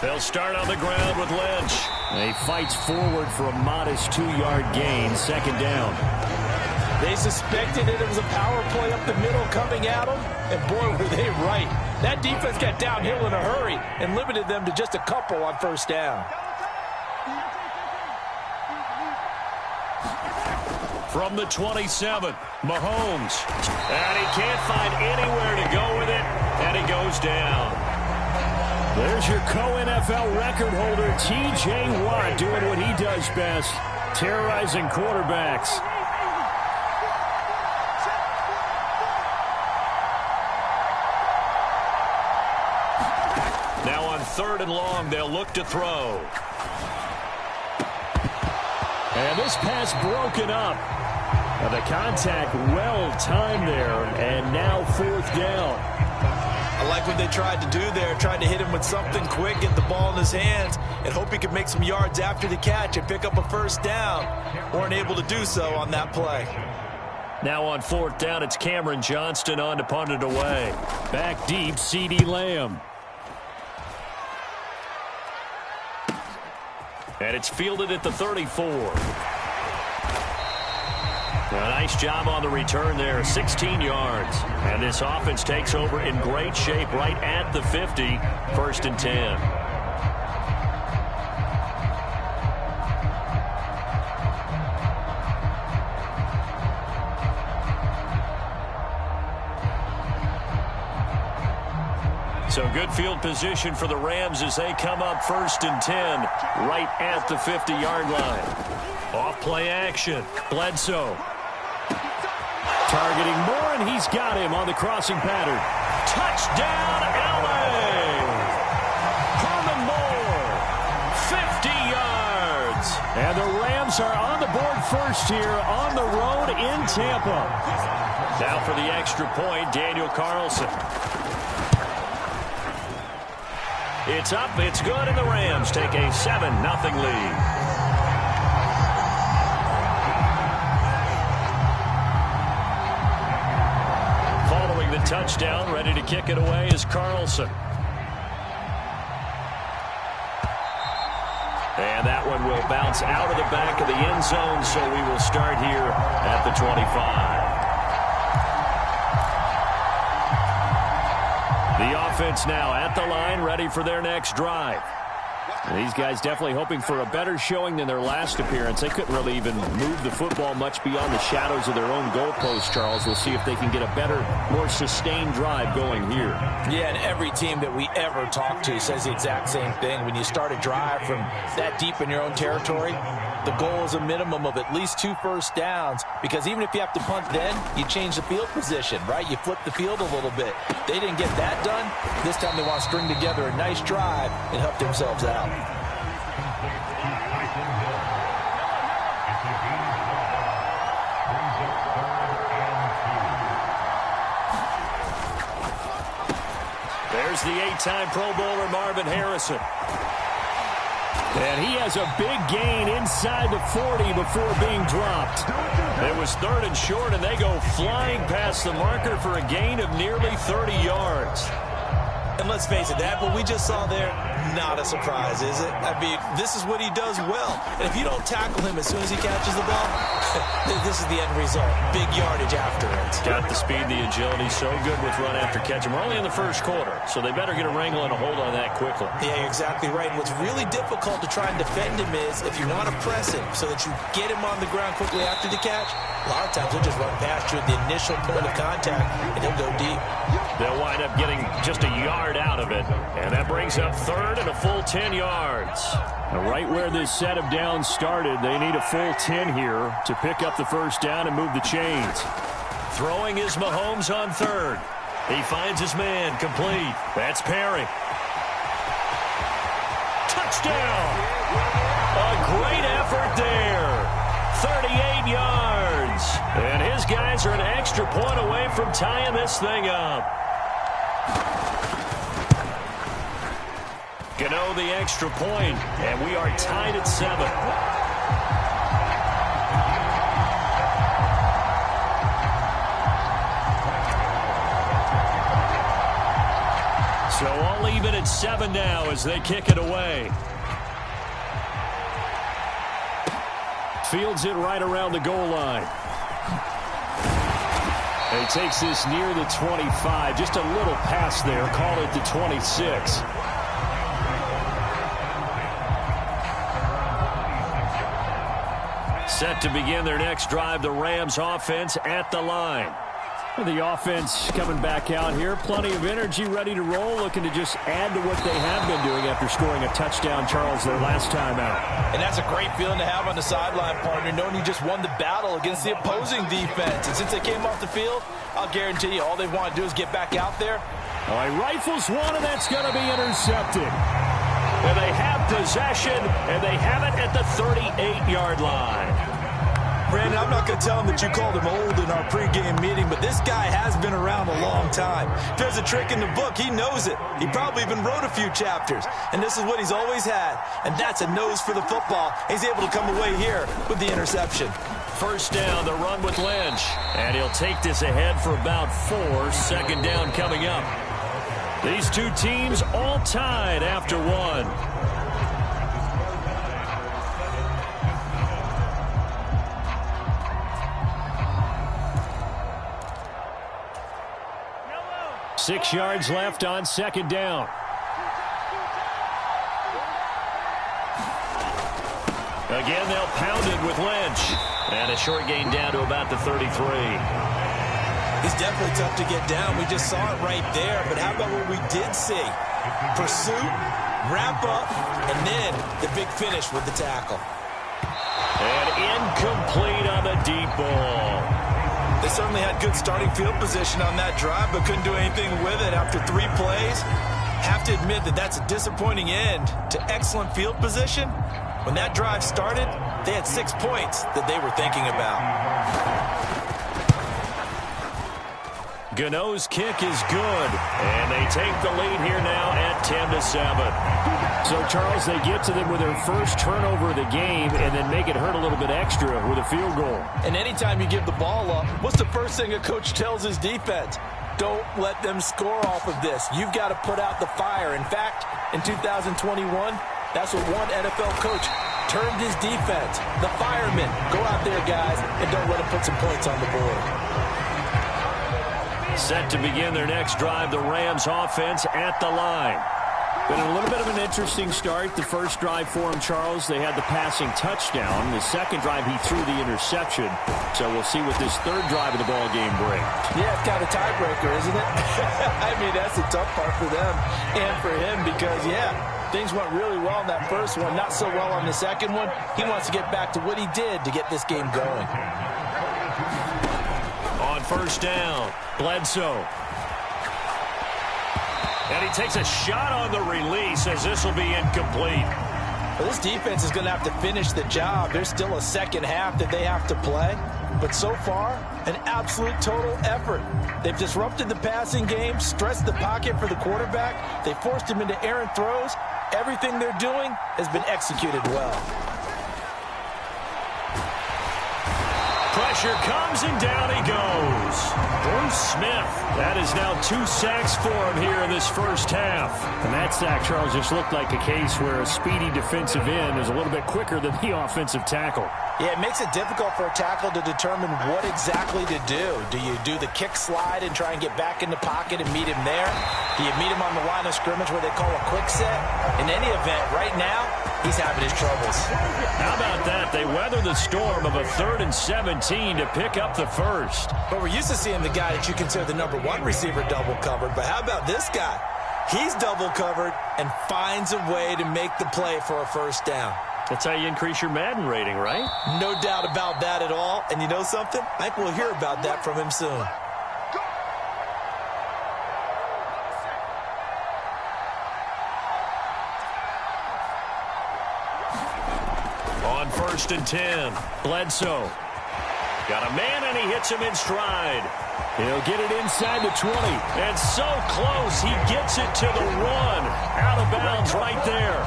They'll start on the ground with Lynch. He fights forward for a modest 2-yard gain, second down. They suspected it was a power play up the middle coming at them, and boy, were they right. That defense got downhill in a hurry and limited them to just a couple on first down. From the 27, Mahomes. And he can't find anywhere to go with it, and he goes down. There's your co-NFL record holder, T.J. Watt, doing what he does best, terrorizing quarterbacks. Now on 3rd and long, they'll look to throw. And this pass broken up. Now the contact well-timed there, and now 4th down. I like what they tried to do there, tried to hit him with something quick, get the ball in his hands, and hope he could make some yards after the catch and pick up a first down. Weren't able to do so on that play. Now on 4th down, it's Cameron Johnston on to punt it away. Back deep, CeeDee Lamb. And it's fielded at the 34. A nice job on the return there, 16 yards. And this offense takes over in great shape right at the 50, 1st and 10. So good field position for the Rams as they come up 1st and 10, right at the 50-yard line. Off play action, Bledsoe. Targeting Moore, and he's got him on the crossing pattern. Touchdown, L.A. Herman Moore, 50 yards. And the Rams are on the board first here on the road in Tampa. Now for the extra point, Daniel Carlson. It's up, it's good, and the Rams take a 7-0 lead. Touchdown, ready to kick it away is Carlson. And that one will bounce out of the back of the end zone, so we will start here at the 25. The offense now at the line, ready for their next drive. These guys definitely hoping for a better showing than their last appearance. They couldn't really even move the football much beyond the shadows of their own goalpost, Charles. We'll see if they can get a better, more sustained drive going here. Yeah, and every team that we ever talk to says the exact same thing. When you start a drive from that deep in your own territory, the goal is a minimum of at least 2 first downs, because even if you have to punt then, you change the field position, right? You flip the field a little bit. They didn't get that done. This time they want to string together a nice drive and help themselves out. There's the 8-time Pro Bowler Marvin Harrison. And he has a big gain inside the 40 before being dropped. It was 3rd and short, and they go flying past the marker for a gain of nearly 30 yards. And let's face it, that what we just saw there, not a surprise, is it? I mean, this is what he does well. And if you don't tackle him as soon as he catches the ball, this is the end result. Big yardage after it. Got the speed, the agility, so good with run after catch. And we're only in the 1st quarter, so they better get a wrangle and a hold on that quickly. Yeah, you're exactly right. And what's really difficult to try and defend him is if you want to press him so that you get him on the ground quickly after the catch, a lot of times he'll just run past you at the initial point of contact, and he'll go deep. They'll wind up getting just a yard out of it, and that brings up 3rd and a full 10 yards. Now, right where this set of downs started, they need a full 10 here to pick up the first down and move the chains. Throwing is Mahomes on 3rd. He finds his man, complete. That's Perry. Touchdown! A great effort there. 38 yards. And his guys are an extra point away from tying this thing up. Gano the extra point, and we are tied at 7. So all even at 7 now as they kick it away. Fields it right around the goal line. And he takes this near the 25. Just a little pass there. Call it the 26. Set to begin their next drive, the Rams offense at the line. The offense coming back out here. Plenty of energy, ready to roll, looking to just add to what they have been doing after scoring a touchdown, Charles, their last time out. And that's a great feeling to have on the sideline, partner, knowing you just won the battle against the opposing defense. And since they came off the field, I'll guarantee you all they want to do is get back out there. All right, rifles one, and that's going to be intercepted. And they have possession, and they have it at the 38-yard line. Brandon, I'm not going to tell him that you called him old in our pregame meeting, but this guy has been around a long time. If there's a trick in the book, he knows it. He probably even wrote a few chapters. And this is what he's always had, and that's a nose for the football. He's able to come away here with the interception. First down, the run with Lynch. And he'll take this ahead for about 4. Second down coming up. These two teams all tied after 1. Six yards left on second down. Again, they'll pound it with Lynch. And a short gain down to about the 33. He's definitely tough to get down. We just saw it right there. But how about what we did see? Pursuit, wrap up, and then the big finish with the tackle. And incomplete on the deep ball. They certainly had good starting field position on that drive, but couldn't do anything with it after 3 plays. Have to admit that that's a disappointing end to excellent field position. When that drive started, they had 6 points that they were thinking about. Gano's kick is good, and they take the lead here now at 10-7. So, Charles, they get to them with their first turnover of the game and then make it hurt a little bit extra with a field goal. And anytime you give the ball up, what's the first thing a coach tells his defense? Don't let them score off of this. You've got to put out the fire. In fact, in 2021, that's what one NFL coach termed his defense. The firemen. Go out there, guys, and don't let them put some points on the board. Set to begin their next drive, the Rams offense at the line. Been a little bit of an interesting start. The first drive for him, Charles, they had the passing touchdown. The second drive, he threw the interception. So we'll see what this third drive of the ball game brings. Yeah, it's kind of a tiebreaker, isn't it? I mean, that's the tough part for them and for him because, yeah, things went really well in that first one, not so well on the second one. He wants to get back to what he did to get this game going. On first down, Bledsoe. And he takes a shot on the release as this will be incomplete. Well, this defense is going to have to finish the job. There's still a second half that they have to play. But so far, an absolute total effort. They've disrupted the passing game, stressed the pocket for the quarterback. They forced him into errant throws. Everything they're doing has been executed well. Pressure comes and down he goes. Bruce Smith. That is now 2 sacks for him here in this first half. And that sack, Charles, just looked like a case where a speedy defensive end is a little bit quicker than the offensive tackle. Yeah, it makes it difficult for a tackle to determine what exactly to do. Do you do the kick slide and try and get back in the pocket and meet him there? Do you meet him on the line of scrimmage where they call a quick set? In any event, right now, he's having his troubles. How about that? They weather the storm of a 3rd and 17 to pick up the first. But we're used to seeing the guy that you consider the number 1 receiver double covered. But how about this guy? He's double covered and finds a way to make the play for a first down. That's how you increase your Madden rating, right? No doubt about that at all. And you know something? I think we'll hear about that from him soon. On 1st and 10, Bledsoe. Got a man, and he hits him in stride. He'll get it inside the 20. And so close, he gets it to the 1. Out of bounds right there.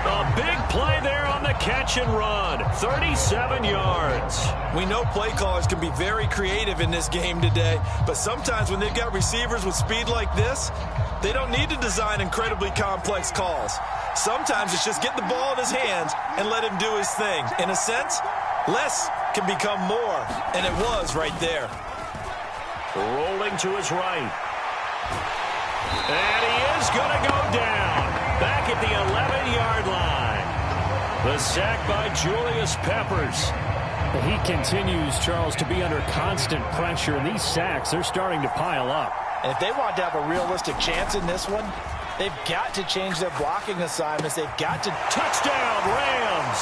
A big play there on the catch and run. 37 yards. We know play callers can be very creative in this game today, but sometimes when they've got receivers with speed like this, they don't need to design incredibly complex calls. Sometimes it's just get the ball in his hands and let him do his thing. In a sense, less can become more, and it was right there. Rolling to his right. And he is going to go down. Back at the 11-yard line. The sack by Julius Peppers. He continues, Charles, to be under constant pressure, and these sacks, they're starting to pile up. And if they want to have a realistic chance in this one, they've got to change their blocking assignments. They've got to... Touchdown, Rams!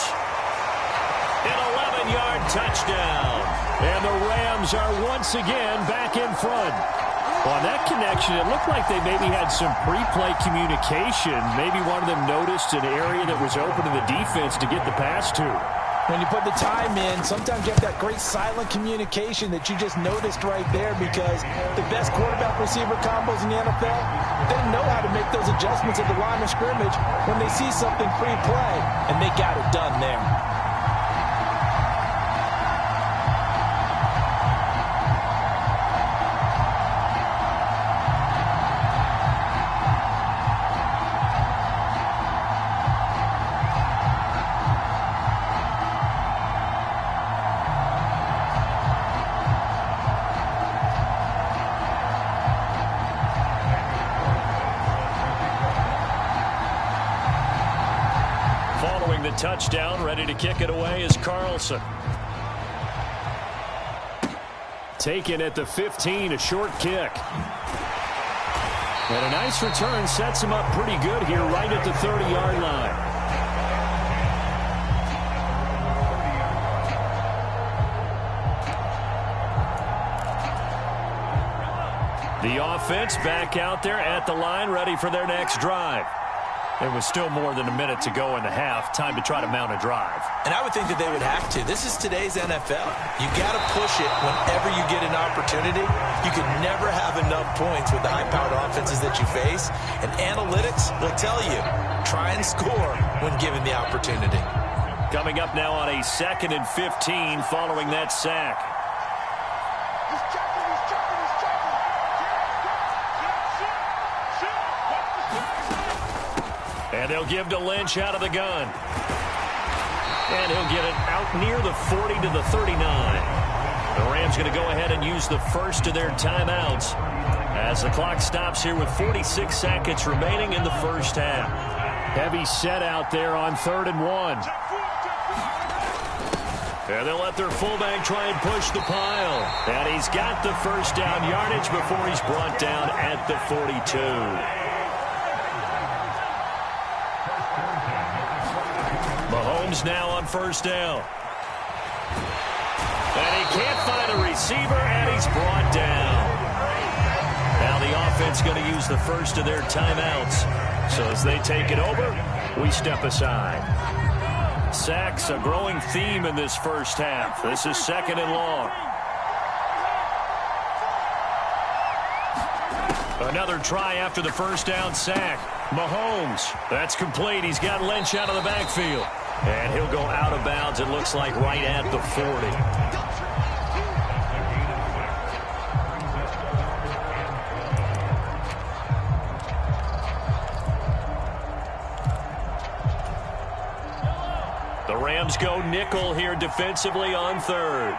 An 11-yard touchdown. And the Rams are once again back in front. On that connection, it looked like they maybe had some pre-play communication. Maybe one of them noticed an area that was open to the defense to get the pass to. When you put the time in, sometimes you have that great silent communication that you just noticed right there, because the best quarterback-receiver combos in the NFL, they know how to make those adjustments at the line of scrimmage when they see something pre-play, and they got it done there. Touchdown, ready to kick it away is Carlson. Taken at the 15, a short kick. And a nice return sets him up pretty good here right at the 30-yard line. The offense back out there at the line, ready for their next drive. There was still more than a minute to go in the half. Time to try to mount a drive. And I would think that they would have to. This is today's NFL. You got to push it whenever you get an opportunity. You can never have enough points with the high-powered offenses that you face. And analytics will tell you, try and score when given the opportunity. Coming up now on a 2nd and 15 following that sack. And they'll give to Lynch out of the gun. And he'll get it out near the 40 to the 39. The Rams going to go ahead and use the first of their timeouts as the clock stops here with 46 seconds remaining in the first half. Heavy set out there on 3rd and 1. And they'll let their fullback try and push the pile. And he's got the first down yardage before he's brought down at the 42. Mahomes now on first down. And he can't find a receiver, and he's brought down. Now the offense going to use the first of their timeouts. So as they take it over, we step aside. Sacks, a growing theme in this first half. This is 2nd and long. Another try after the first down sack. Mahomes, that's complete. He's got Lynch out of the backfield. And he'll go out of bounds, it looks like, right at the 40. The Rams go nickel here defensively on 3rd.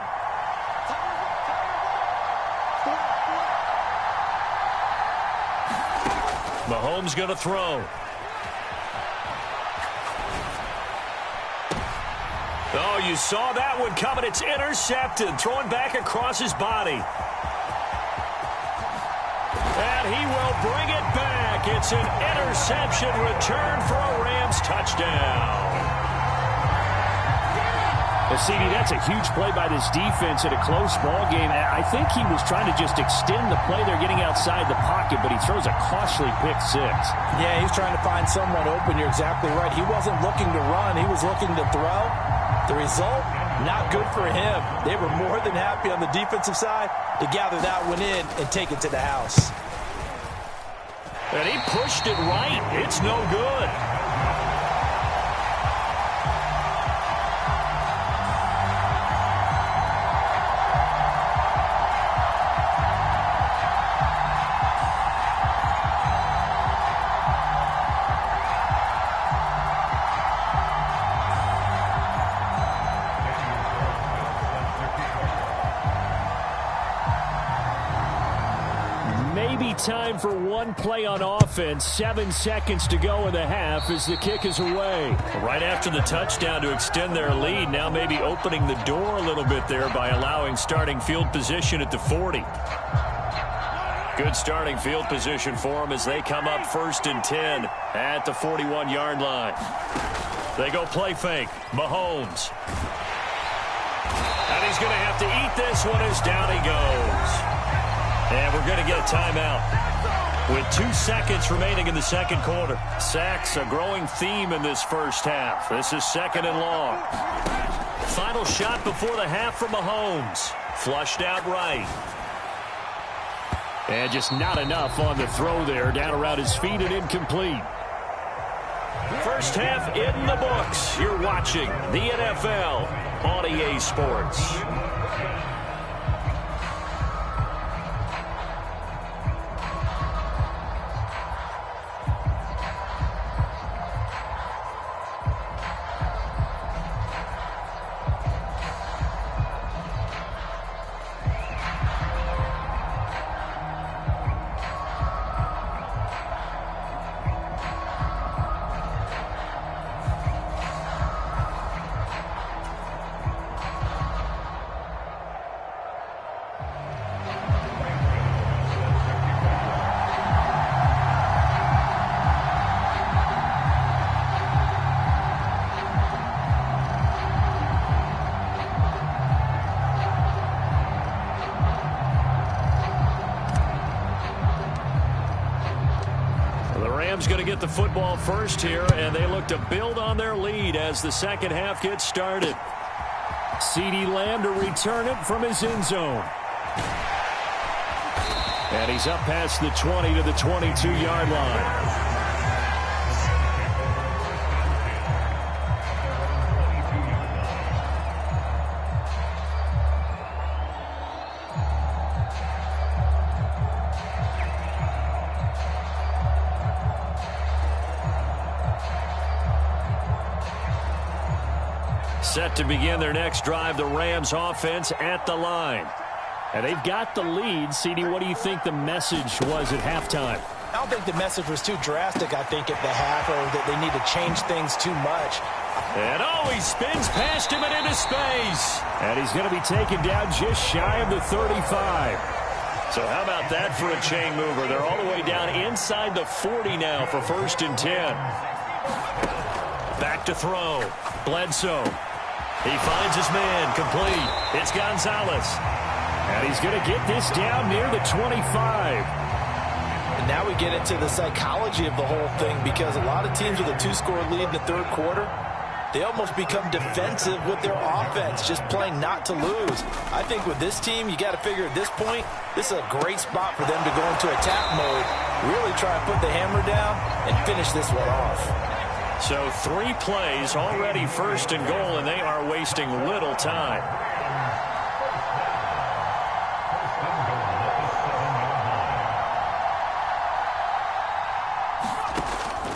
Mahomes going to throw. Oh, you saw that one coming. It's intercepted. Throwing back across his body. And he will bring it back. It's an interception return for a Rams touchdown. CD, that's a huge play by this defense in a close ball game. I think he was trying to just extend the play. They're getting outside the pocket, but he throws a costly pick six. Yeah, he's trying to find someone open. You're exactly right. He wasn't looking to run. He was looking to throw. The result, not good for him. They were more than happy on the defensive side to gather that one in and take it to the house. And he pushed it right. It's no good. time for one play on offense. 7 seconds to go in the half as the kick is away. Right after the touchdown to extend their lead, now maybe opening the door a little bit there by allowing starting field position at the 40. Good starting field position for them as they come up 1st and 10 at the 41-yard line. They go play fake. Mahomes. And he's going to have to eat this one as down he goes. And we're going to get a timeout with 2 seconds remaining in the second quarter. Sacks, a growing theme in this first half. This is 2nd and long. Final shot before the half for Mahomes. Flushed out right. And just not enough on the throw there. Down around his feet and incomplete. First half in the books. You're watching the NFL on EA Sports. Going to get the football first here, and they look to build on their lead as the second half gets started. CeeDee Lamb to return it from his end zone. And he's up past the 20 to the 22-yard line. Set to begin their next drive, the Rams offense at the line. And they've got the lead. CeeDee, what do you think the message was at halftime? I don't think the message was too drastic, I think, at the half, or that they need to change things too much. And he spins past him and into space. And he's going to be taken down just shy of the 35. So how about that for a chain mover? They're all the way down inside the 40 now for 1st and 10. Back to throw. Bledsoe. He finds his man, complete. It's Gonzalez. And he's going to get this down near the 25. And now we get into the psychology of the whole thing, because a lot of teams with a 2-score lead in the third quarter, they almost become defensive with their offense, just playing not to lose. I think with this team, you got to figure at this point, this is a great spot for them to go into attack mode, really try and put the hammer down and finish this one off. So 3 plays, already 1st and goal, and they are wasting little time.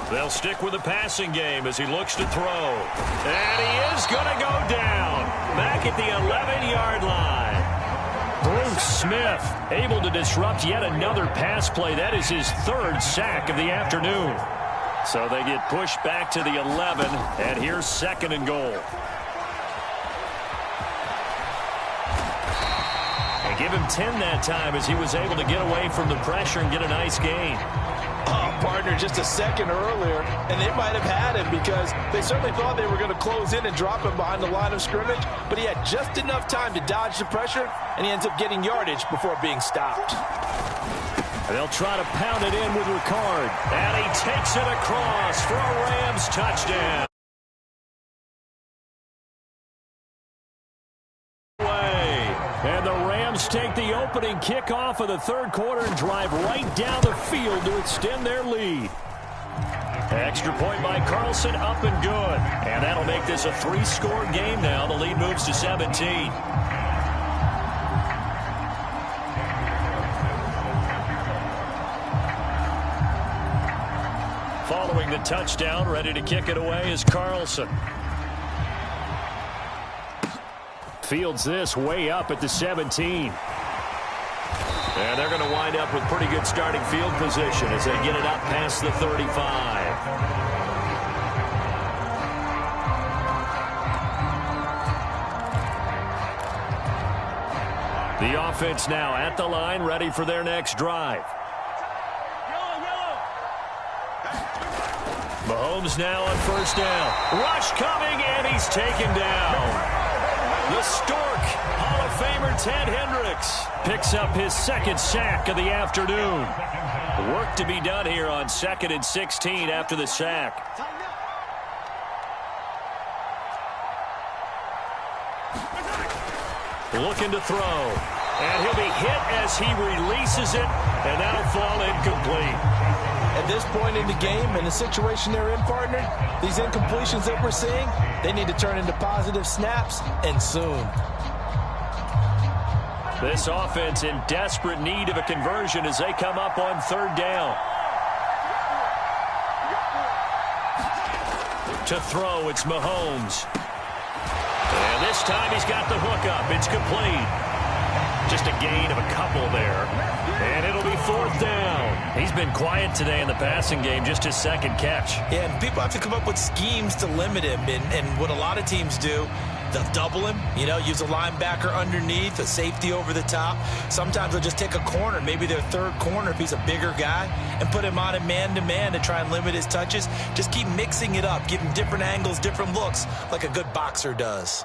They'll stick with the passing game as he looks to throw. And he is going to go down. Back at the 11-yard line. Bruce Smith able to disrupt yet another pass play. That is his 3rd sack of the afternoon. So they get pushed back to the 11, and here's 2nd and goal. And give him 10 that time as he was able to get away from the pressure and get a nice gain. Oh, partner, just a second earlier, and they might have had him because they certainly thought they were going to close in and drop him behind the line of scrimmage, but he had just enough time to dodge the pressure, and he ends up getting yardage before being stopped. They'll try to pound it in with Ricard. And he takes it across for a Rams touchdown. And the Rams take the opening kickoff of the third quarter and drive right down the field to extend their lead. Extra point by Carlson, up and good. And that'll make this a 3-score game now. The lead moves to 17. Following the touchdown, ready to kick it away is Carlson. Fields this way up at the 17. And they're going to wind up with pretty good starting field position as they get it up past the 35. The offense now at the line, ready for their next drive. Mahomes now on first down. Rush coming, and he's taken down. The Stork, Hall of Famer Ted Hendricks, picks up his second sack of the afternoon. Work to be done here on 2nd and 16 after the sack. Looking to throw. And he'll be hit as he releases it, and that'll fall incomplete. At this point in the game, in the situation they're in, partner, these incompletions that we're seeing, they need to turn into positive snaps, and soon. This offense in desperate need of a conversion as they come up on 3rd down. To throw, it's Mahomes. And this time he's got the hook up. It's complete. Just a gain of a couple there. And it'll be 4th down. He's been quiet today in the passing game, just his second catch. Yeah, and people have to come up with schemes to limit him. And what a lot of teams do, they'll double him, use a linebacker underneath, a safety over the top. Sometimes they'll just take a corner, maybe their 3rd corner if he's a bigger guy, and put him on a man-to-man to try and limit his touches. Just keep mixing it up, give him different angles, different looks, like a good boxer does.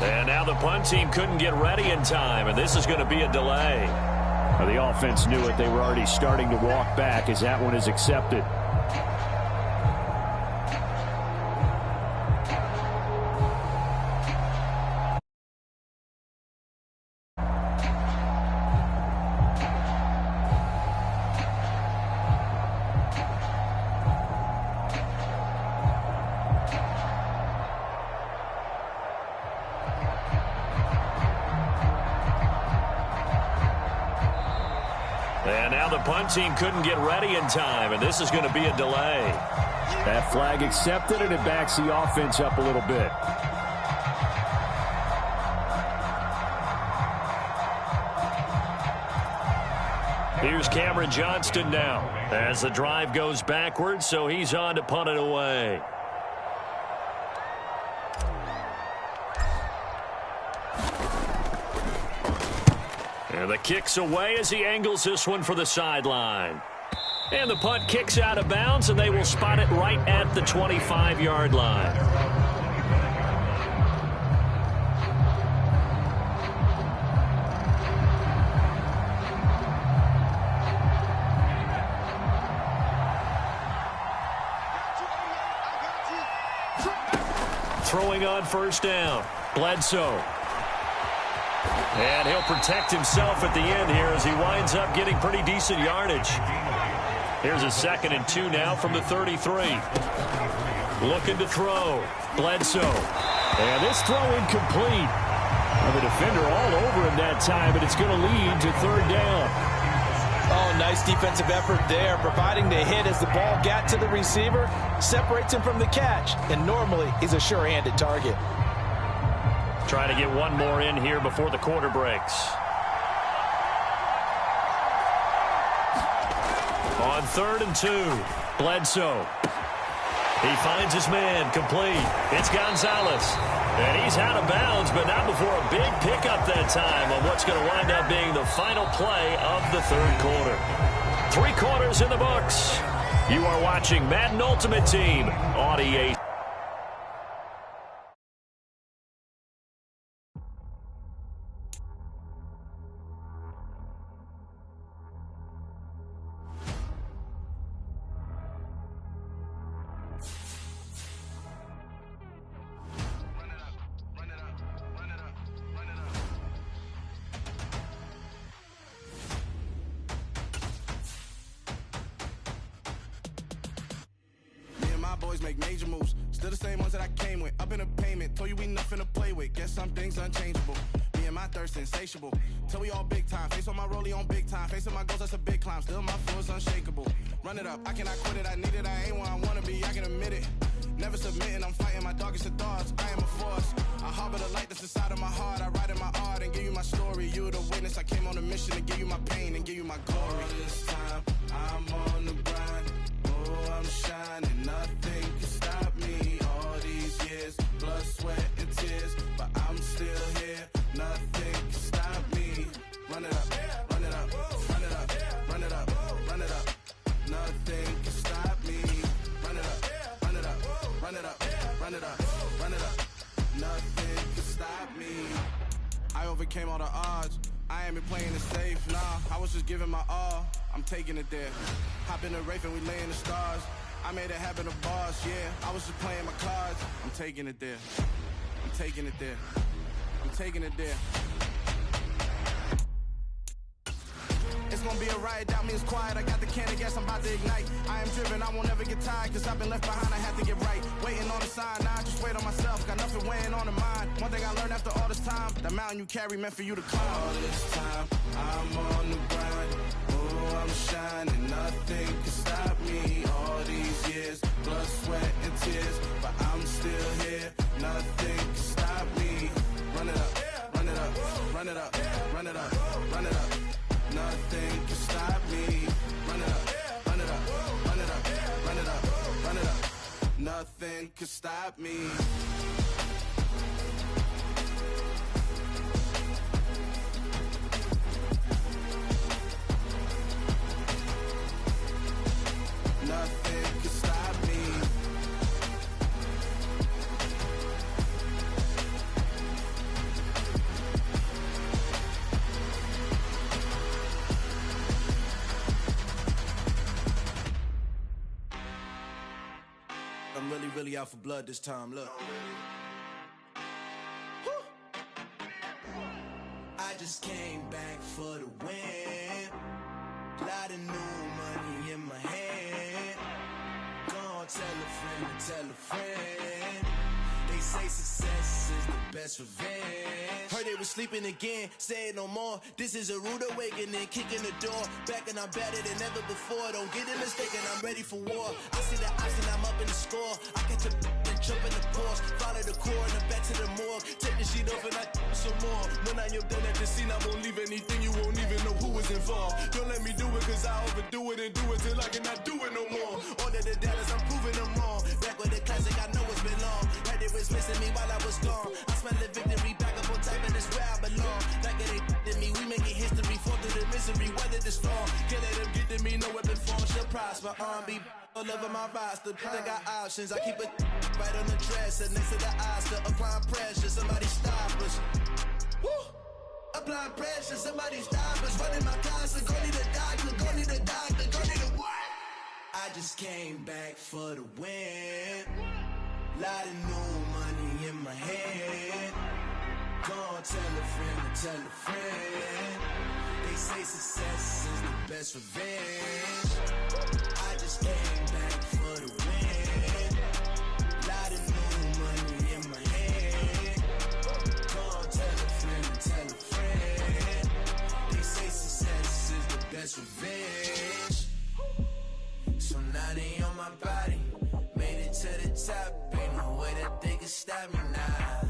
And now the punt team couldn't get ready in time, and this is going to be a delay. Well, the offense knew it. They were already starting to walk back as that one is accepted. And now the punt team couldn't get ready in time, and this is going to be a delay. That flag accepted, and it backs the offense up a little bit. Here's Cameron Johnston now as the drive goes backwards, so he's on to punt it away. And the kick's away as he angles this one for the sideline. And the punt kicks out of bounds, and they will spot it right at the 25-yard line. Throwing on first down, Bledsoe. And he'll protect himself at the end here as he winds up getting pretty decent yardage. Here's a 2nd and 2 now from the 33. Looking to throw. Bledsoe. And this throw incomplete. The defender all over him that time, but it's going to lead to 3rd down. Oh, nice defensive effort there, providing the hit as the ball got to the receiver, separates him from the catch, and normally he's a sure-handed target. Trying to get one more in here before the quarter breaks. On 3rd and 2, Bledsoe. He finds his man, complete. It's Gonzalez. And he's out of bounds, but not before a big pickup that time on what's going to wind up being the final play of the 3rd quarter. 3 quarters in the books. You are watching Madden Ultimate Team on EA. Make major moves, still the same ones that I came with. Up in a payment, told you we nothing to play with. Guess some things unchangeable. Me and my thirst insatiable. Till we all big time. Face on my rollie on big time. Facing my goals, that's a big climb. Still my flow is unshakable. Run it up, I cannot quit it. I need it, I ain't where I wanna be. I can admit it. Never submitting, I'm fighting my darkest of thoughts. I am a force. I harbor the light that's inside of my heart. I write in my art and give you my story. You the witness. I came on a mission to give you my pain and give you my glory. All this time, I'm on the grind. Oh, I'm shining. Nothing can stop me. All these years, blood, sweat, and tears. But I'm still here. Nothing can stop me. Run it up, run it up, run it up, run it up, run it up. Nothing can stop me. Run it up, run it up, run it up, run it up, run it up. Nothing can stop me. I overcame all the odds. I ain't been playing it safe, nah. I was just giving my all. I'm taking it there. Hop in the Wraith and we lay in the stars. I made it happen to boss, yeah. I was just playing my cards. I'm taking it there. I'm taking it there. I'm taking it there. It's gonna be a riot, doubt me it's quiet. I got the can of gas, I'm about to ignite. I am driven, I won't ever get tired, cause I've been left behind, I have to get right. Waiting on the sign, now I just wait on myself, got nothing weighing on the mind. One thing I learned after all this time, the mountain you carry meant for you to climb. All this time, I'm on the grind. Oh, I'm shining, nothing can stop me. All these years, blood, sweat, and tears, but I'm still here. Nothing can stop me. Run it up, run it up, run it up, run it up, run it up. Nothing can stop me. Run it up, run it up, run it up, run it up, run it up. Nothing can stop me. Nothing can stop me. I'm really out for blood this time, look. I just came back for the win. Lot of new money in my hand. Gonna tell a friend to tell a friend. They say success is the best revenge. Heard they was sleeping again, say it no more. This is a rude awakening, kicking the door. Back and I'm better than ever before. Don't get it mistaken, I'm ready for war. I see the option, I'm up in the score. I catch a and jump in the course. Follow the core and back to the morgue. Take the sheet off and I some more. When I am done at the scene, I won't leave anything. You won't even know who is involved. Don't let me do it, cause I overdo it and do it till I cannot do it no more. All of the doubters, I'm proving them wrong. Back with the classic, I know it's been long. Heard they was missing me while I was gone. I smell the victory back up on top, and it's where I belong. Like it ain't to me, we making history. Fall through the misery, weather the storm. Can't let them get to me, no weapon form shall prosper. R&B all over my roster, I got options. I keep it right on the dresser, next to the Oscar. Applying pressure, somebody stop us. Woo! Applying pressure, somebody stop us. Running my closet, go need a doctor, go need a doctor, go need a what? I just came back for the win. Lot of new money in my hand. Gonna tell a friend to tell a friend. They say success is the best revenge. I just came back for the win. Lot of new money in my hand. Gonna tell a friend to tell a friend. They say success is the best revenge. So now they on my body. Made it to the top. Ain't no way that they can stop me now.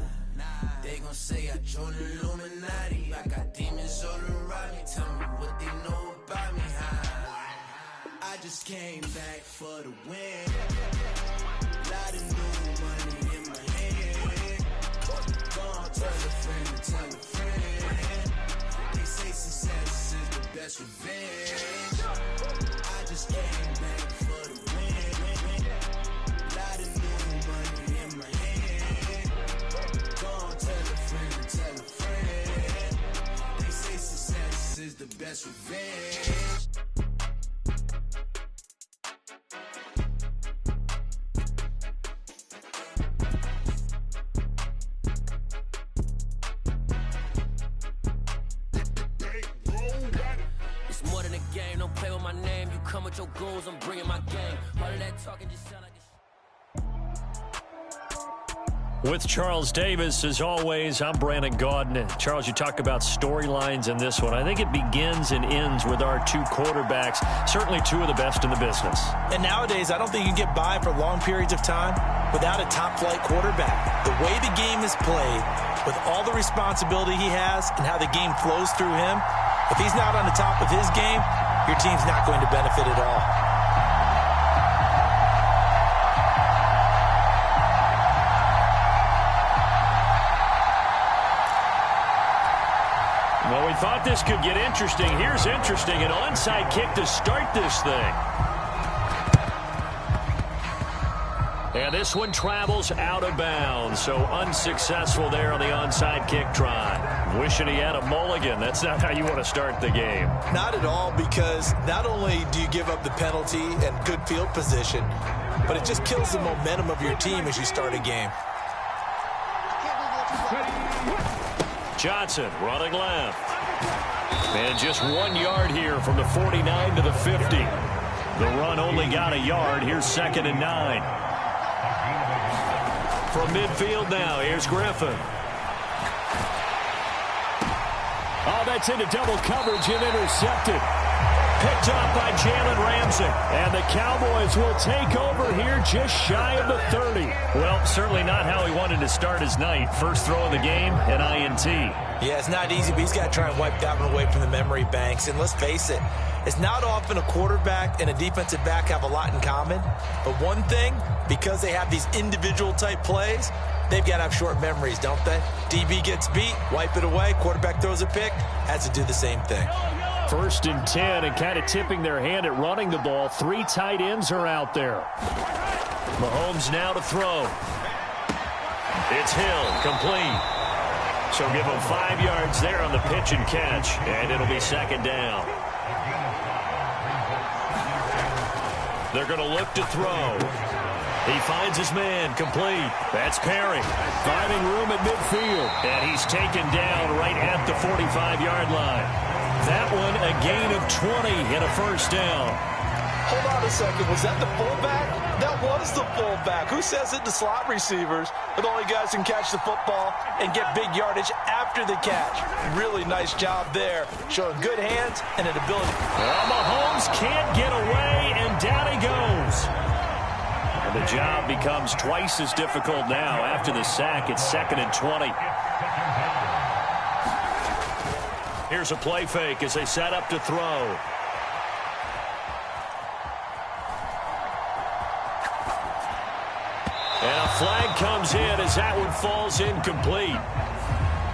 They gon' say I joined the Illuminati. I got demons all around me. Tell me what they know about me, I just came back for the win. Lot of new money in my hand. Gonna tell a friend to tell a friend. They say success is the best revenge. I just came back for the win. Lot of new money in my hand. Gonna tell a friend to tell a friend. They say success is the best revenge. It's more than a game, don't play with my name. You come with your goons, I'm bringing my game. All of that talking just sound like With Charles Davis, as always, I'm Brandon Gaudin. Charles, you talk about storylines in this one. I think it begins and ends with our two quarterbacks, certainly two of the best in the business. And nowadays, I don't think you can get by for long periods of time without a top-flight quarterback. The way the game is played, with all the responsibility he has and how the game flows through him, if he's not on the top of his game, your team's not going to benefit at all. Well, we thought this could get interesting. Here's interesting. An onside kick to start this thing. And this one travels out of bounds, so unsuccessful there on the onside kick try. Wishing he had a mulligan. That's not how you want to start the game. Not at all, because not only do you give up the penalty and good field position, but it just kills the momentum of your team as you start a game. Johnson running left. And just 1 yard here from the 49 to the 50. The run only got a yard. Here's 2nd and 9. From midfield now, here's Griffin. Oh, that's into double coverage and intercepted. Picked off by Jalen Ramsey. And the Cowboys will take over here just shy of the 30. Well, certainly not how he wanted to start his night. First throw of the game, an INT. Yeah, it's not easy, but he's got to try and wipe that one away from the memory banks. And let's face it, it's not often a quarterback and a defensive back have a lot in common. But one thing, because they have these individual type plays, they've got to have short memories, don't they? DB gets beat, wipe it away, quarterback throws a pick, has to do the same thing. 1st and 10, and kind of tipping their hand at running the ball. 3 tight ends are out there. Mahomes now to throw. It's Hill, complete. So give him 5 yards there on the pitch and catch, and it'll be 2nd down. They're going to look to throw. He finds his man, complete. That's Perry, finding room at midfield, and he's taken down right at the 45-yard line. That one a gain of 20 and a 1st down. Hold on a second. Was that the fullback? That was the fullback. Who says it to slot receivers? The only guys can catch the football and get big yardage after the catch. Really nice job there, showing good hands and an ability. Well, Mahomes can't get away, and down he goes. And the job becomes twice as difficult now. After the sack, it's 2nd and 20. Here's a play fake as they set up to throw. And a flag comes in as that one falls incomplete.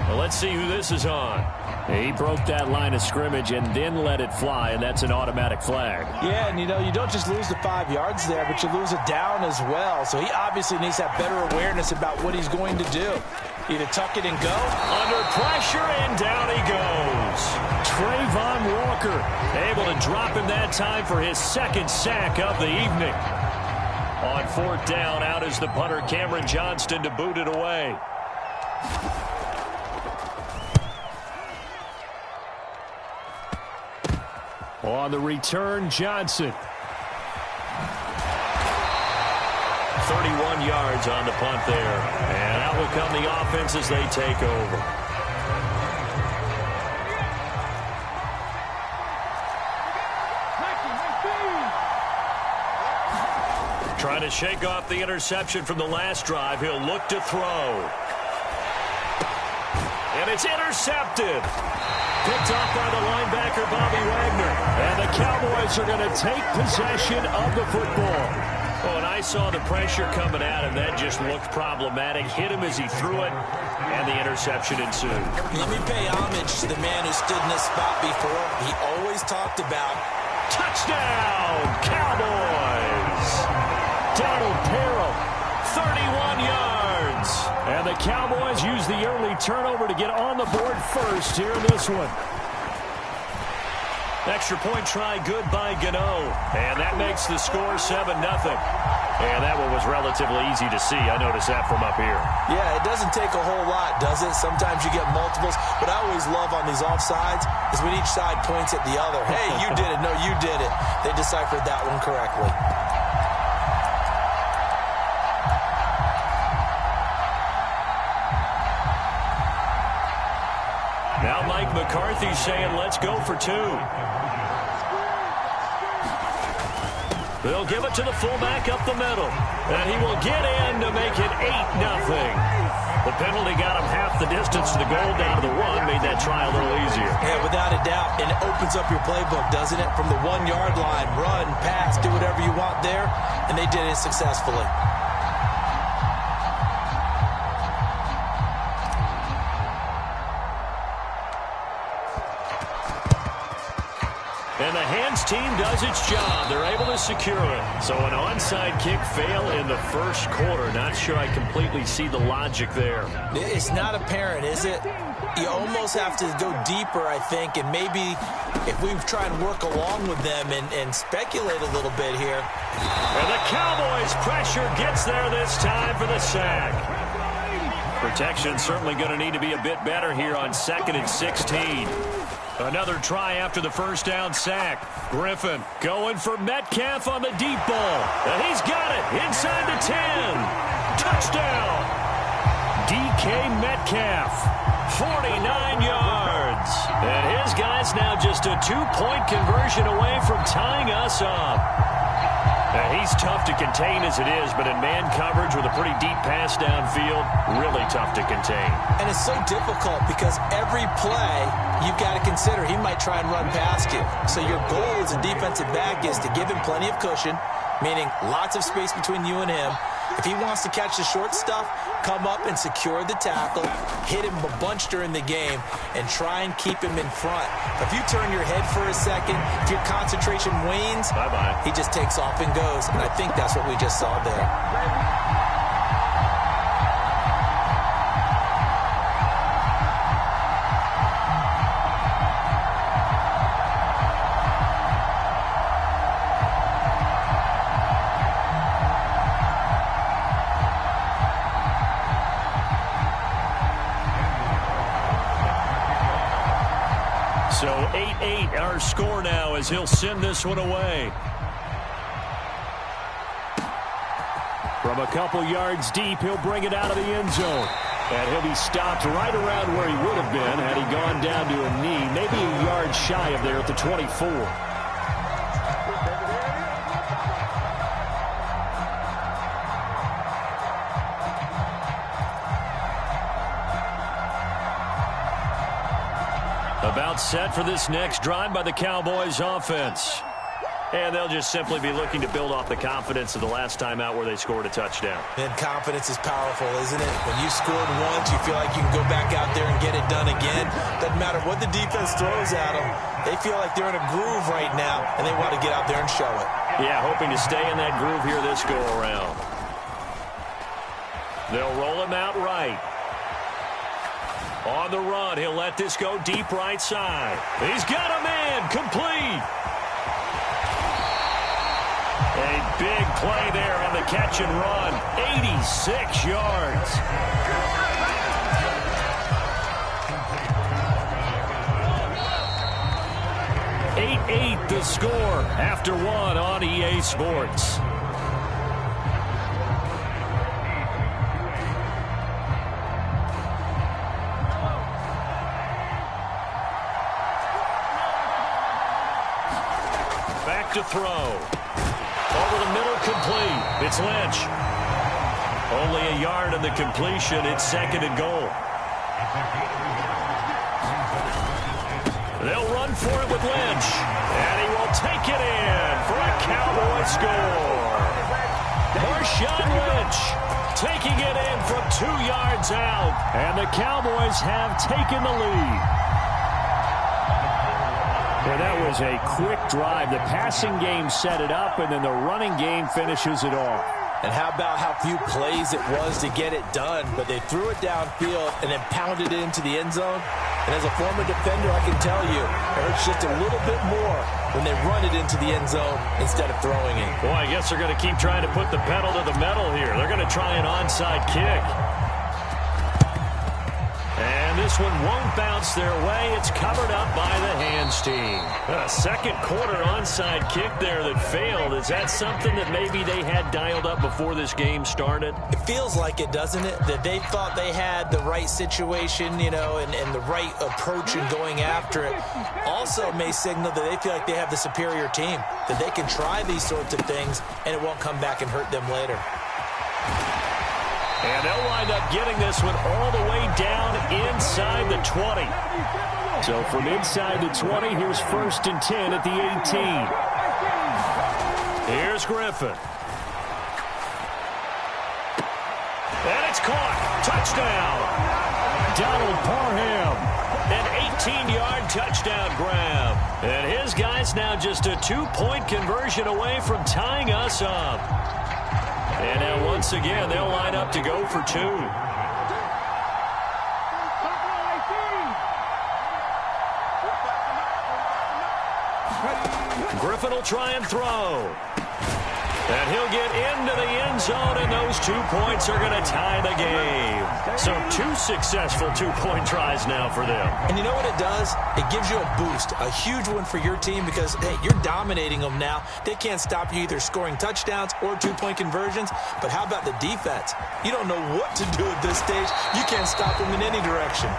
Well, let's see who this is on. He broke that line of scrimmage and then let it fly, and that's an automatic flag. Yeah, and you don't just lose the 5 yards there, but you lose it down as well. So he obviously needs to have better awareness about what he's going to do. Either tuck it and go. Under pressure, and down he goes. Trayvon Walker able to drop him that time for his 2nd sack of the evening. On 4th down, out is the punter, Cameron Johnston, to boot it away. On the return, Johnson. 31 yards on the punt there. And out will come the offense as they take over. Trying to shake off the interception from the last drive. He'll look to throw. And it's intercepted. Picked off by the linebacker, Bobby Wagner. And the Cowboys are going to take possession of the football. Oh, and I saw the pressure coming at him. That just looked problematic. Hit him as he threw it, and the interception ensued. Let me pay homage to the man who stood in this spot before. He always talked about touchdown, Cowboys. Donald Perrell, 31 yards. And the Cowboys use the early turnover to get on the board first here in this one. Extra point try good by Gano. And that makes the score 7-0. And that one was relatively easy to see. I noticed that from up here. Yeah, it doesn't take a whole lot, does it? Sometimes you get multiples. What I always love on these offsides is when each side points at the other. Hey, you did it. No, you did it. They deciphered that one correctly. Now Mike McCarthy saying, let's go for 2. They'll give it to the fullback up the middle. And he will get in to make it 8-0. The penalty got him half the distance to the goal, down to the 1, made that try a little easier. Yeah, without a doubt. And it opens up your playbook, doesn't it? From the 1-yard line, run, pass, do whatever you want there. And they did it successfully. And the hands team does its job. They're able to secure it. So an onside kick fail in the first quarter. Not sure I completely see the logic there. It's not apparent, is it? You almost have to go deeper, I think, and maybe if we try and work along with them and speculate a little bit here. And the Cowboys' pressure gets there this time for the sack. Protection certainly going to need to be a bit better here on 2nd and 16. Another try after the first down sack. Griffin going for Metcalf on the deep ball. And he's got it inside the 10. Touchdown. DK Metcalf, 49 yards. And his guy's now just a 2-point conversion away from tying us up. And he's tough to contain as it is, but in man coverage with a pretty deep pass downfield, really tough to contain. And it's so difficult because every play you've got to consider he might try and run past you. So your goal as a defensive back is to give him plenty of cushion, meaning lots of space between you and him. If he wants to catch the short stuff, come up and secure the tackle, hit him a bunch during the game, and try and keep him in front. If you turn your head for a second, if your concentration wanes, bye-bye. He just takes off and goes. And I think that's what we just saw there. So 8-8 our score now as he'll send this one away. From a couple yards deep, he'll bring it out of the end zone. And he'll be stopped right around where he would have been had he gone down to a knee, maybe a yard shy of there at the 24. About set for this next drive by the Cowboys offense. And they'll just simply be looking to build off the confidence of the last time out where they scored a touchdown. And confidence is powerful, isn't it? When you scored once, you feel like you can go back out there and get it done again. Doesn't matter what the defense throws at them. They feel like they're in a groove right now, and they want to get out there and show it. Yeah, hoping to stay in that groove here this go-around. They'll roll him out right. On the run, he'll let this go deep right side. He's got a man, complete. A big play there on the catch and run. 86 yards. (8-8) the score after one on EA Sports. Back to throw. Over the middle, complete. It's Lynch. Only a yard on the completion. It's 2nd and goal. They'll run for it with Lynch. And he will take it in for a Cowboy score. Marshawn Lynch taking it in from 2 yards out. And the Cowboys have taken the lead. Yeah, that was a quick drive. The passing game set it up, and then the running game finishes it off. And how about how few plays it was to get it done, but they threw it downfield and then pounded it into the end zone. And as a former defender, I can tell you, it hurts just a little bit more when they run it into the end zone instead of throwing it. Boy, I guess they're going to keep trying to put the pedal to the metal here. They're going to try an onside kick. And this this one won't bounce their way. It's covered up by the hands team. A second quarter onside kick there that failed. Is that something that maybe they had dialed up before this game started? It feels like it, doesn't it? That they thought they had the right situation, you know, and the right approach in going after it. Also may signal that they feel like they have the superior team, that they can try these sorts of things and it won't come back and hurt them later. And they'll wind up getting this one all the way down inside the 20. So from inside the 20, here's 1st and 10 at the 18. Here's Griffin. And it's caught. Touchdown. Donald Parham. An 18-yard touchdown grab. And his guy's now just a 2-point conversion away from tying us up. And now once again, they'll line up to go for 2. Griffin will try and throw. And he'll get into the end zone, and those 2 points are going to tie the game. So 2 successful 2-point tries now for them. And you know what it does? It gives you a boost, a huge one for your team because, hey, you're dominating them now. They can't stop you either scoring touchdowns or 2-point conversions. But how about the defense? You don't know what to do at this stage. You can't stop them in any direction.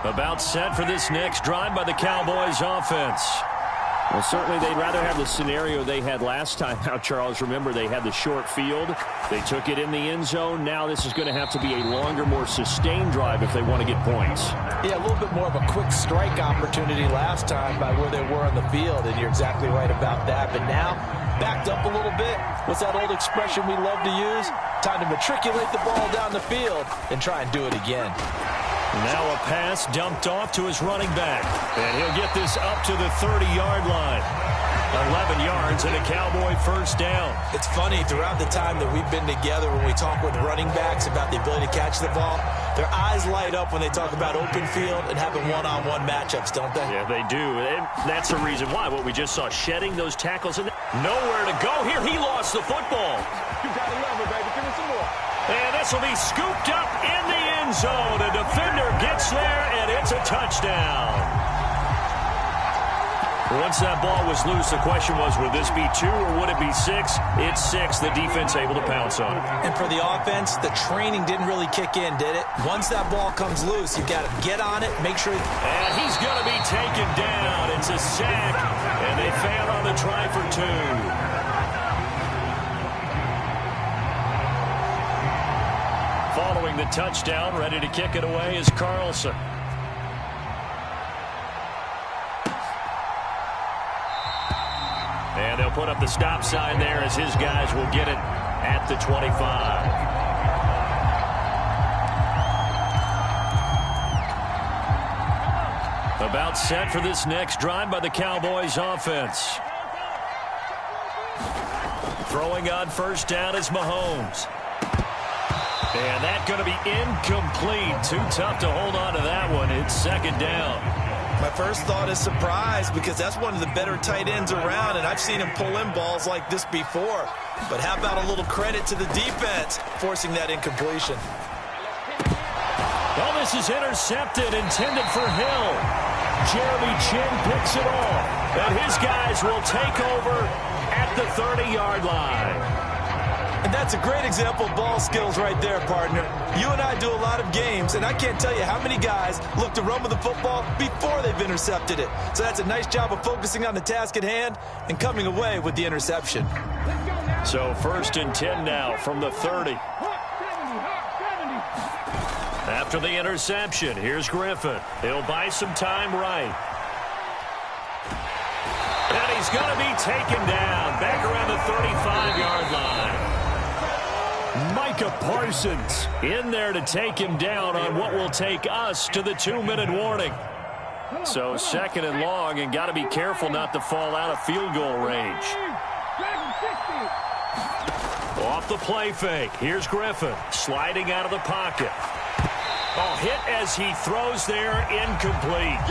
About set for this next drive by the Cowboys offense. Well, certainly they'd rather have the scenario they had last time out, Charles. Remember, they had the short field. They took it in the end zone. Now this is going to have to be a longer, more sustained drive if they want to get points. Yeah, a little bit more of a quick strike opportunity last time by where they were on the field, and you're exactly right about that. But now, backed up a little bit. What's that old expression we love to use? Time to matriculate the ball down the field and try and do it again. Now a pass dumped off to his running back. And he'll get this up to the 30-yard line. 11 yards and a Cowboy first down. It's funny, throughout the time that we've been together when we talk with running backs about the ability to catch the ball, their eyes light up when they talk about open field and having one-on-one matchups, don't they? Yeah, they do. And that's the reason why. What we just saw, shedding those tackles. And nowhere to go here. He lost the football. You got to love it, baby. Give me some more. And this will be scooped up in the end zone. A defender gets there, and it's a touchdown. Once that ball was loose, the question was, would this be 2 or would it be 6? It's 6. The defense able to pounce on it. And for the offense, the training didn't really kick in, did it? Once that ball comes loose, you've got to get on it, make sure. And he's going to be taken down. It's a sack, and they fail on the try for 2. Following the touchdown, ready to kick it away is Carlson. And they'll put up the stop sign there as his guys will get it at the 25. About set for this next drive by the Cowboys offense. Throwing on first down is Mahomes. And that's going to be incomplete. Too tough to hold on to that one. It's second down. My first thought is surprise because that's one of the better tight ends around, and I've seen him pull in balls like this before. But how about a little credit to the defense forcing that incompletion? Well, this is intercepted, intended for Hill. Jeremy Chin picks it off, and his guys will take over at the 30-yard line. And that's a great example of ball skills right there, partner. You and I do a lot of games, and I can't tell you how many guys look to run with the football before they've intercepted it. So that's a nice job of focusing on the task at hand and coming away with the interception. So 1st and 10 now from the 30. After the interception, here's Griffin. He'll buy some time right. And he's going to be taken down back around the 35-yard line. Micah Parsons in there to take him down on what will take us to the 2-minute warning. So 2nd and long, and got to be careful not to fall out of field goal range. Off the play fake. Here's Griffin sliding out of the pocket. Oh, hit as he throws there, incomplete.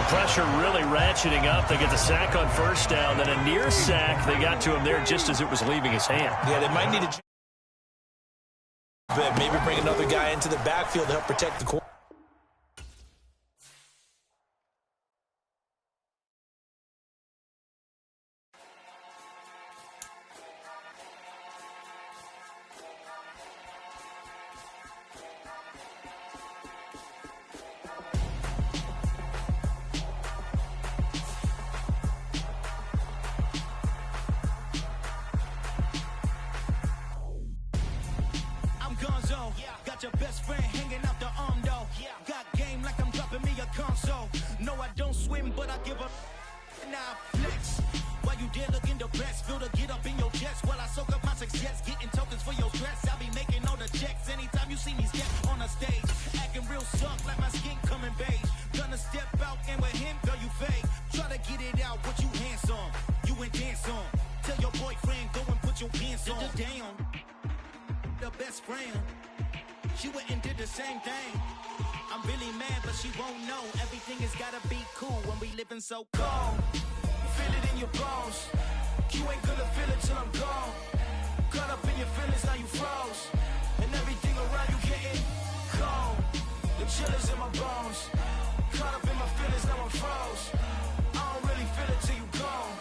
pressure really ratcheting up. They get the sack on first down, then a near sack. They got to him there just as it was leaving his hand. Yeah, they might need to maybe bring another guy into the backfield to help protect the quarterback. Got your best friend hanging out the arm though. Got game like I'm dropping me a console. No, I don't swim, but I give up. Now flex. While you there looking depressed, feel to get up in your chest while I soak up my success, getting tokens for your stress. I be making all the checks anytime you see me step on a stage, acting real suck like my skin coming beige. Gonna step out and with him, girl, you fake. Try to get it out, what you handsome, you and dance on. Tell your boyfriend go and put your pants on. Damn, the best friend. She went and did the same thing. I'm really mad, but she won't know. Everything has gotta be cool when we living so cold. Feel it in your bones. You ain't gonna feel it till I'm gone. Caught up in your feelings, now you froze. And everything around you getting cold. The chill is in my bones. Caught up in my feelings, now I'm froze. I don't really feel it till you gone.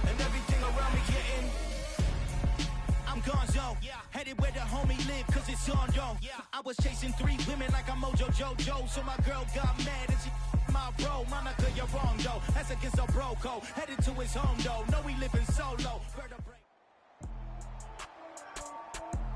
And everything around me getting I'm gonzo, headed where the homie live, cause it's on, yo. I was chasing 3 women like I'm Mojo Jojo, so my girl got mad and she my bro. Monica, you're wrong, though. That's against a bro code. Headed to his home, though. No, we living solo.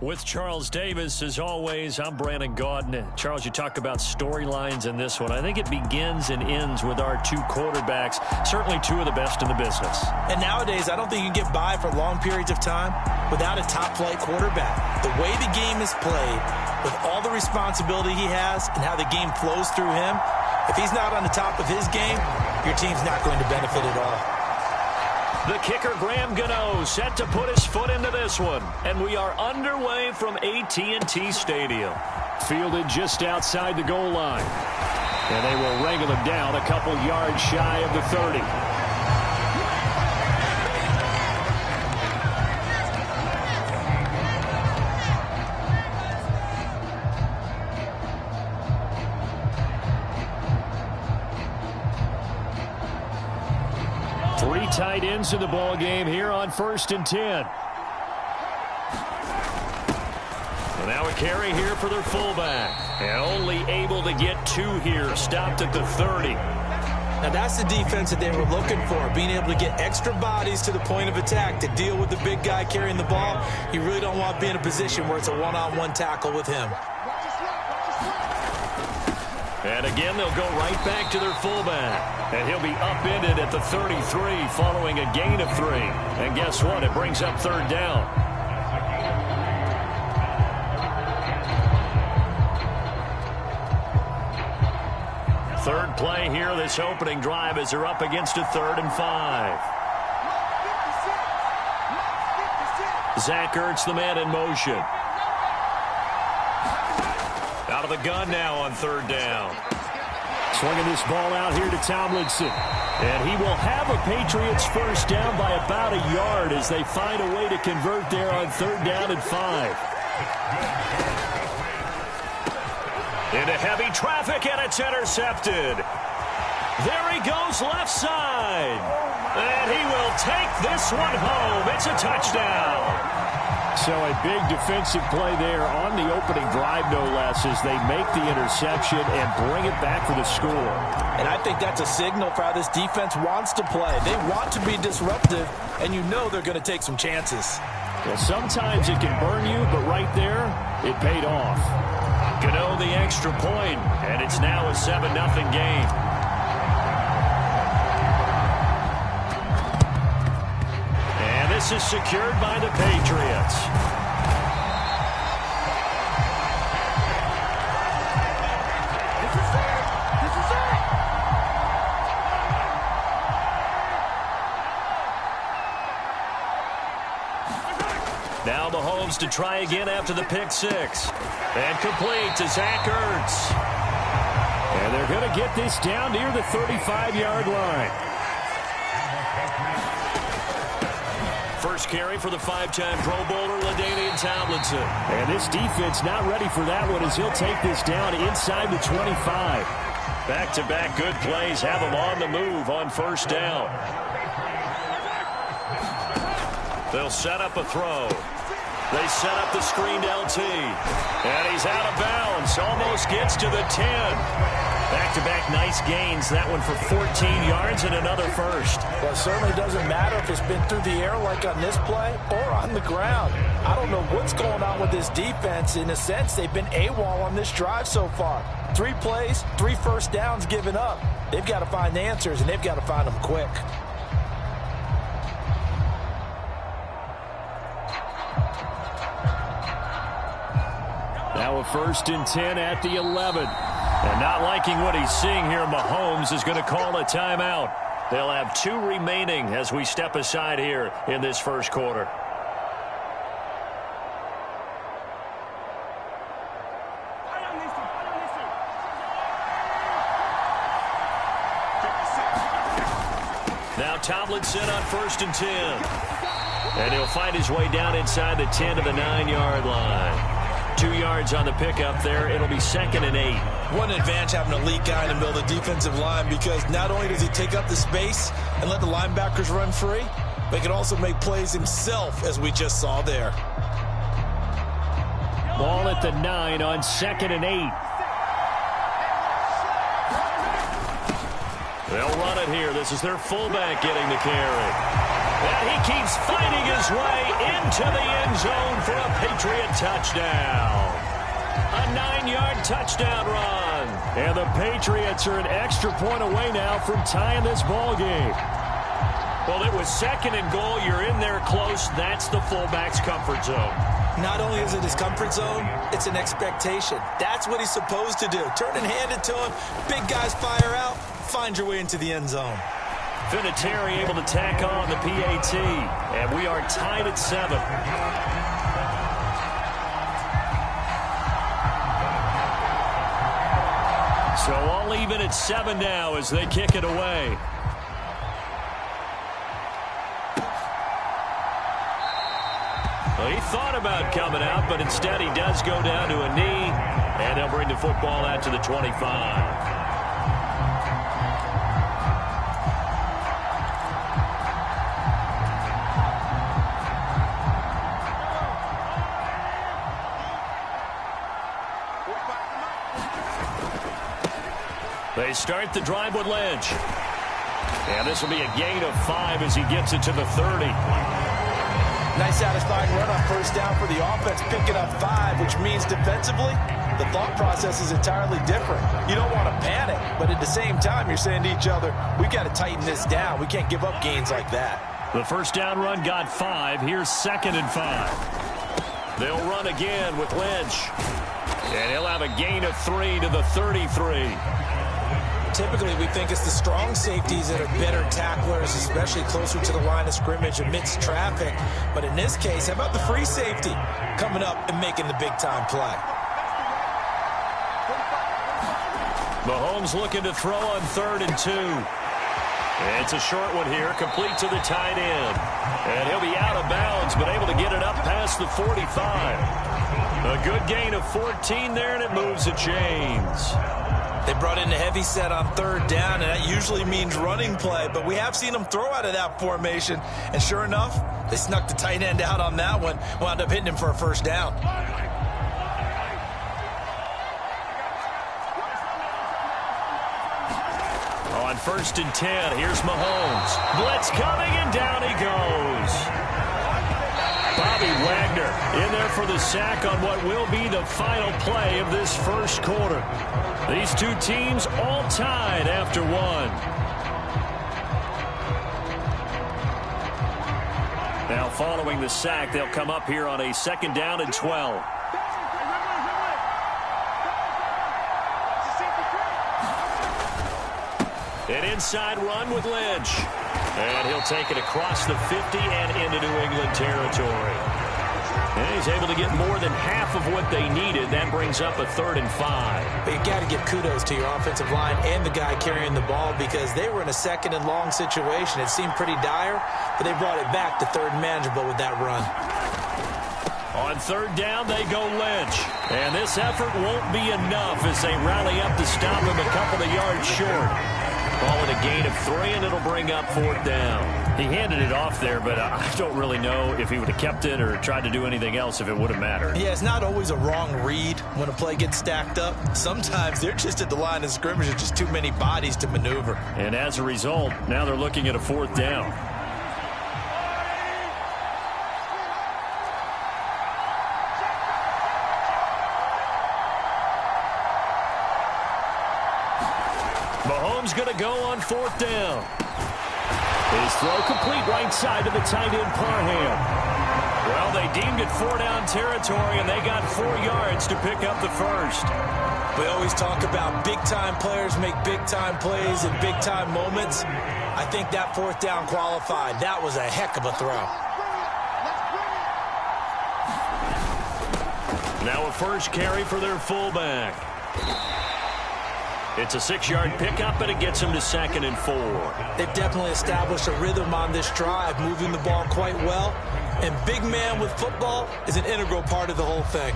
With Charles Davis, as always, I'm Brandon Gaudin. Charles, you talk about storylines in this one. I think it begins and ends with our 2 quarterbacks, certainly 2 of the best in the business. And nowadays, I don't think you can get by for long periods of time without a top-flight quarterback. The way the game is played, with all the responsibility he has and how the game flows through him, if he's not on the top of his game, your team's not going to benefit at all. The kicker, Graham Gano, set to put his foot into this one. And we are underway from AT&T Stadium. Fielded just outside the goal line. And they will wrangle him down a couple yards shy of the 30. Tight ends in the ball game here on 1st and 10. And now a carry here for their fullback. And only able to get 2 here. Stopped at the 30. Now that's the defense that they were looking for, being able to get extra bodies to the point of attack to deal with the big guy carrying the ball. You really don't want to be in a position where it's a one-on-one tackle with him. And again, they'll go right back to their fullback. And he'll be upended at the 33 following a gain of 3. And guess what? It brings up 3rd down. Third play here, this opening drive, as they're up against a 3rd and 5. Zach Ertz, the man in motion. Out of the gun now on 3rd down. Swinging this ball out here to Tomlinson. And he will have a Patriots first down by about a yard as they find a way to convert there on 3rd down and 5. Into heavy traffic, and it's intercepted. There he goes left side. And he will take this one home. It's a touchdown. So a big defensive play there on the opening drive, no less, as they make the interception and bring it back for the score. And I think that's a signal for how this defense wants to play. They want to be disruptive, and you know they're going to take some chances. Well, sometimes it can burn you, but right there, it paid off. Gano the extra point, and it's now a 7-0 game. And this is secured by the Patriots. Now Mahomes to try again after the pick 6. And complete to Zach Ertz. And they're going to get this down near the 35-yard line. First carry for the 5-time Pro Bowler, LaDainian Tomlinson. And this defense not ready for that one as he'll take this down inside the 25. Back-to-back good plays have him on the move on first down. They'll set up a throw. They set up the screened LT. And he's out of bounds. Almost gets to the 10. Back-to-back nice gains. That one for 14 yards and another first. Well, it certainly doesn't matter if it's been through the air like on this play or on the ground. I don't know what's going on with this defense. In a sense, they've been AWOL on this drive so far. 3 plays, 3 first downs given up. They've got to find answers, and they've got to find them quick. Now a 1st and 10 at the 11. And not liking what he's seeing here, Mahomes is going to call a timeout. They'll have 2 remaining as we step aside here in this first quarter. Now Tomlinson on 1st and 10. And he'll find his way down inside the 10 to the 9-yard line. 2 yards on the pickup there. It'll be 2nd and 8. One advantage having an elite guy in the middle of the defensive line, because not only does he take up the space and let the linebackers run free, but he can also make plays himself, as we just saw there. Ball at the 9 on 2nd and 8. They'll run it here. This is their fullback getting the carry. And he keeps fighting his way into the end zone for a Patriot touchdown. A 9-yard touchdown run. And the Patriots are an extra point away now from tying this ball game. Well, it was 2nd and goal. You're in there close. That's the fullback's comfort zone. Not only is it his comfort zone, it's an expectation. That's what he's supposed to do. Turn and hand it to him. Big guys fire out. Find your way into the end zone. Vinatieri able to tack on the PAT. And we are tied at 7. So all even at 7 now as they kick it away. Well, he thought about coming out, but instead he does go down to a knee. And they'll bring the football out to the 25. They start the drive with Lynch. And this will be a gain of 5 as he gets it to the 30. Nice satisfying run on first down for the offense, picking up 5, which means defensively, the thought process is entirely different. You don't want to panic, but at the same time, you're saying to each other, we've got to tighten this down. We can't give up gains like that. The first down run got 5. Here's 2nd and 5. They'll run again with Lynch. And he'll have a gain of 3 to the 33. Typically, we think it's the strong safeties that are better tacklers, especially closer to the line of scrimmage amidst traffic. But in this case, how about the free safety coming up and making the big-time play? Mahomes looking to throw on 3rd and 2. And it's a short one here, complete to the tight end. And he'll be out of bounds, but able to get it up past the 45. A good gain of 14 there, and it moves the chains. They brought in a heavy set on 3rd down, and that usually means running play, but we have seen them throw out of that formation, and sure enough, they snuck the tight end out on that one, wound up hitting him for a first down. On 1st and 10, here's Mahomes. Blitz coming, and down he goes. Bobby Wagner in there for the sack on what will be the final play of this first quarter. These two teams all tied after 1. Now following the sack, they'll come up here on a 2nd down and 12. An inside run with Lynch. And he'll take it across the 50 and into New England territory. And he's able to get more than half of what they needed. That brings up a 3rd and 5. But you got to give kudos to your offensive line and the guy carrying the ball because they were in a 2nd and long situation. It seemed pretty dire, but they brought it back to 3rd and manageable with that run. On 3rd down, they go Lynch. And this effort won't be enough as they rally up to stop him a couple of yards short. Call it a gain of 3, and it'll bring up 4th down. He handed it off there, but I don't really know if he would have kept it or tried to do anything else if it would have mattered. Yeah, it's not always a wrong read when a play gets stacked up. Sometimes they're just at the line of scrimmage. There's just too many bodies to maneuver. And as a result, now they're looking at a 4th down. Mahomes going to go on 4th down. His throw complete right side to the tight end Parham. Well, they deemed it 4-down territory, and they got 4 yards to pick up the first. We always talk about big-time players make big-time plays in big-time moments. I think that 4th down qualified. That was a heck of a throw. Now a first carry for their fullback. It's a 6-yard pickup, and it gets them to 2nd and 4. They've definitely established a rhythm on this drive, moving the ball quite well. And big man with football is an integral part of the whole thing.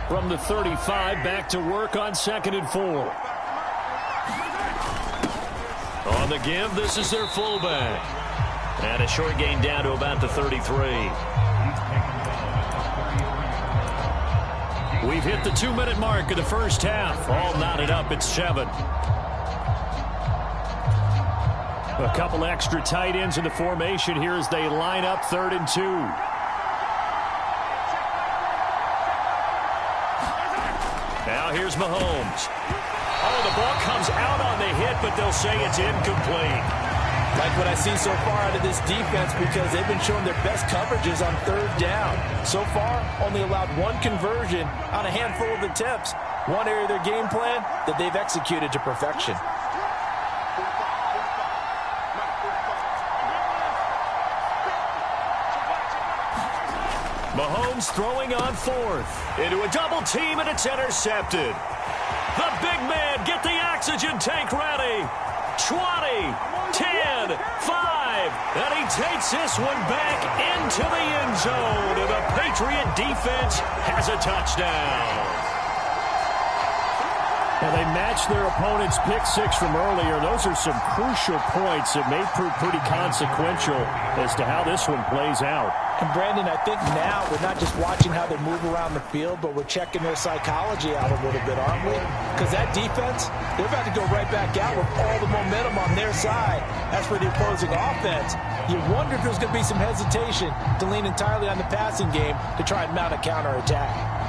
From the 35, back to work on 2nd and 4. On the give, this is their fullback. And a short gain down to about the 33. We've hit the 2-minute mark of the first half. All knotted up at 7. A couple extra tight ends in the formation here as they line up 3rd and 2. Now here's Mahomes. Oh, the ball comes out on the hit, but they'll say it's incomplete. Like what I see so far out of this defense because they've been showing their best coverages on 3rd down. So far, only allowed 1 conversion on a handful of attempts. One area of their game plan that they've executed to perfection. Mahomes throwing on 4th. Into a double team, and it's intercepted. The big man, get the oxygen tank ready. 20, 10, 5, and he takes this one back into the end zone, and the Patriot defense has a touchdown. Well, they matched their opponent's pick 6 from earlier. Those are some crucial points that may prove pretty consequential as to how this one plays out. And Brandon, I think now we're not just watching how they move around the field, but we're checking their psychology out a little bit, aren't we? Because that defense, they're about to go right back out with all the momentum on their side. As for the opposing offense, you wonder if there's going to be some hesitation to lean entirely on the passing game to try and mount a counterattack.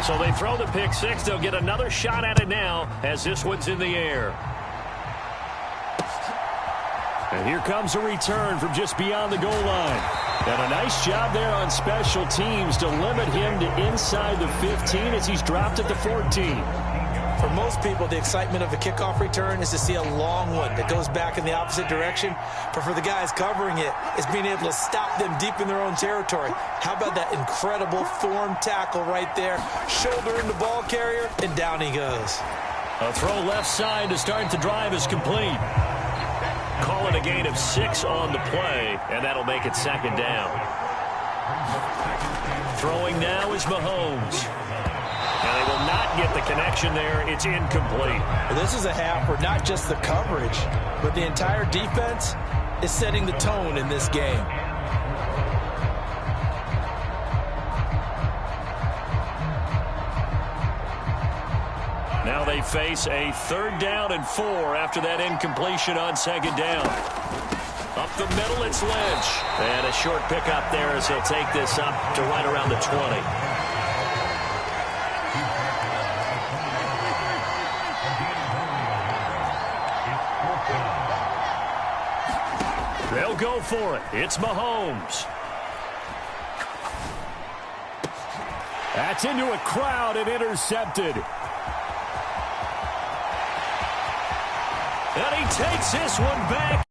So they throw the pick 6. They'll get another shot at it now as this one's in the air. And here comes a return from just beyond the goal line. And a nice job there on special teams to limit him to inside the 15 as he's dropped at the 14. For most people, the excitement of a kickoff return is to see a long one that goes back in the opposite direction. But for the guys covering it, it's being able to stop them deep in their own territory. How about that incredible form tackle right there? Shoulder in the ball carrier, and down he goes. A throw left side to start the drive is complete. Call it a gain of 6 on the play, and that'll make it 2nd down. Throwing now is Mahomes. And they will not get the connection there. It's incomplete. Well, this is a half where not just the coverage, but the entire defense is setting the tone in this game. Now they face a 3rd down and 4 after that incompletion on 2nd down. Up the middle, it's Lynch. And a short pickup there as he'll take this up to right around the 20. They'll go for it. It's Mahomes. That's into a crowd and intercepted. And he takes this one back.